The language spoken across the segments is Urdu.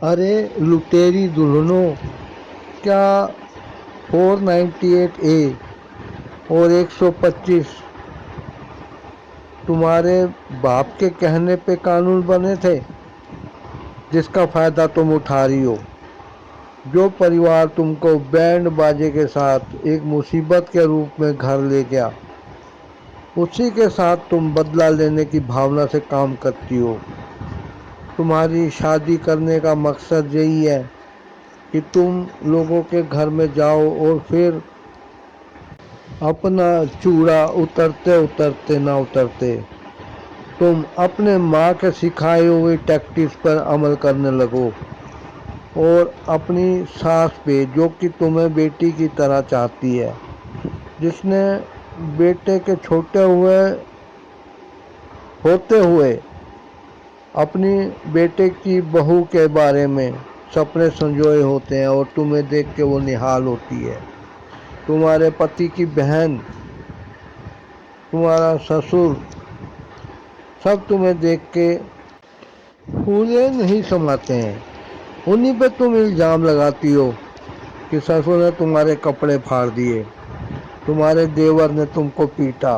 ارے لٹیری دلہنوں، کیا 498A اور 125 تمہارے باپ کے کہنے پہ قانون بنے تھے جس کا فائدہ تم اٹھا رہی ہو؟ جو پریوار تم کو بینڈ باجے کے ساتھ ایک مصیبت کے روپ میں گھر لے گیا، اسی کے ساتھ تم بدلہ لینے کی بھاونا سے کام کرتی ہو۔ تمہاری شادی کرنے کا مقصد یہی ہے کہ تم لوگوں کے گھر میں جاؤ اور پھر اپنا چوڑا اترتے اترتے نہ اترتے تم اپنے ماں کے سکھائے ہوئے ٹیکٹکس پر عمل کرنے لگو، اور اپنی ساس پہ جو کہ تمہیں بیٹی کی طرح چاہتی ہے، جس نے بیٹے کے چھوٹے ہوتے ہوئے اپنی بیٹے کی بہو کے بارے میں سپنے سنجوئے ہوتے ہیں، اور تمہیں دیکھ کے وہ نہال ہوتی ہے۔ تمہارے پتی کی بہن، تمہارا سسر، سب تمہیں دیکھ کے پھولے نہیں سماتے ہیں۔ انہی پہ تم الزام لگاتی ہو کہ سسر نے تمہارے کپڑے پھاڑ دیے، تمہارے دیور نے تم کو پیٹا،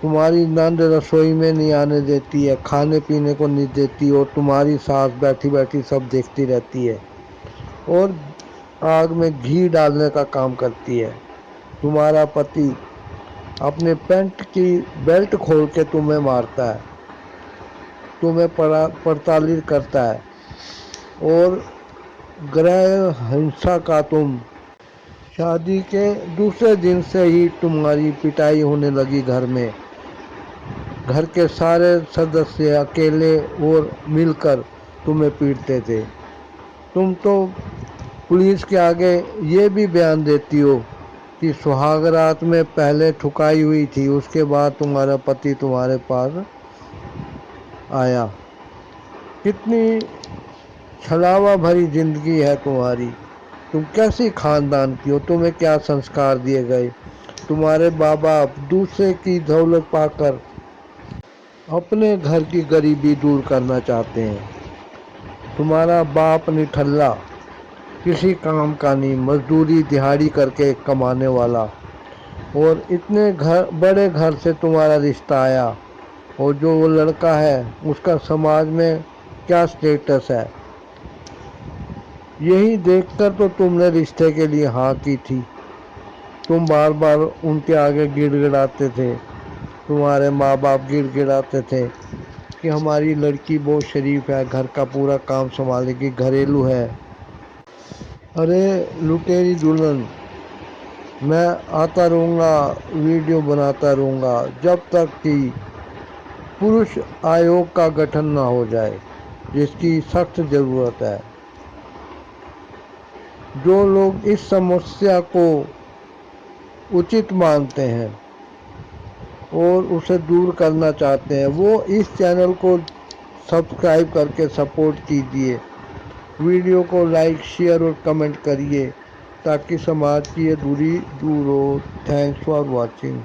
تمہاری نند رسوئی میں نہیں آنے دیتی ہے، کھانے پینے کو نہیں دیتی، اور تمہاری ساس بیٹھی بیٹھی سب دیکھتی رہتی ہے اور آگ میں گھی ڈالنے کا کام کرتی ہے۔ تمہارا پتی اپنے پینٹ کی بیلٹ کھول کے تمہیں مارتا ہے، تمہیں پڑتالی کرتا ہے، اور گرہ ہنسا کا تم شادی کے دوسرے دن سے ہی تمہاری پٹائی ہونے لگی گھر میں۔ گھر کے سارے سدسیہ اکیلے اور مل کر تمہیں پیٹتے تھے۔ تم تو پولیس کے آگے یہ بھی بیان دیتی ہو کہ سہاگ رات میں پہلے ٹھکائی ہوئی تھی، اس کے بعد تمہارا پتی تمہارے پاس آیا۔ کتنی چھلاوا بھری زندگی ہے تمہاری! تم کیسی خاندان کی ہو؟ تمہیں کیا سنسکار دیے گئے؟ تمہارے ماں باپ دوسرے کی دولت پا کر اپنے گھر کی غریبی دور کرنا چاہتے ہیں۔ تمہارا باپ نٹھلہ، کسی کام کا نہیں، مزدوری دہاڑی کر کے کمانے والا، اور اتنے بڑے گھر سے تمہارا رشتہ آیا، اور جو وہ لڑکا ہے اس کا سماج میں کیا سٹیٹس ہے، یہی دیکھ کر تو تم نے رشتے کے لیے ہاں کی تھی۔ تم بار بار ان کے آگے گڑ گڑاتے تھے، تمہارے ماں باپ گڑ گڑاتے تھے کہ ہماری لڑکی بہت شریف ہے، گھر کا پورا کام سنبھالے گی، گھریلو ہے۔ ارے لٹیری دلہن، میں آتا رہوں گا، ویڈیو بناتا رہوں گا جب تک کہ پروش آیوگ کا گٹھن نہ ہو جائے، جس کی سخت ضرورت ہے۔ جو لوگ اس سمسیا کو اچت مانتے ہیں اور اسے دور کرنا چاہتے ہیں، وہ اس چینل کو سبسکرائب کر کے سپورٹ کیجیے، ویڈیو کو لائک، شیئر اور کمنٹ کریے تاکہ سماج کی یہ دوری دور ہو۔ Thanks for watching.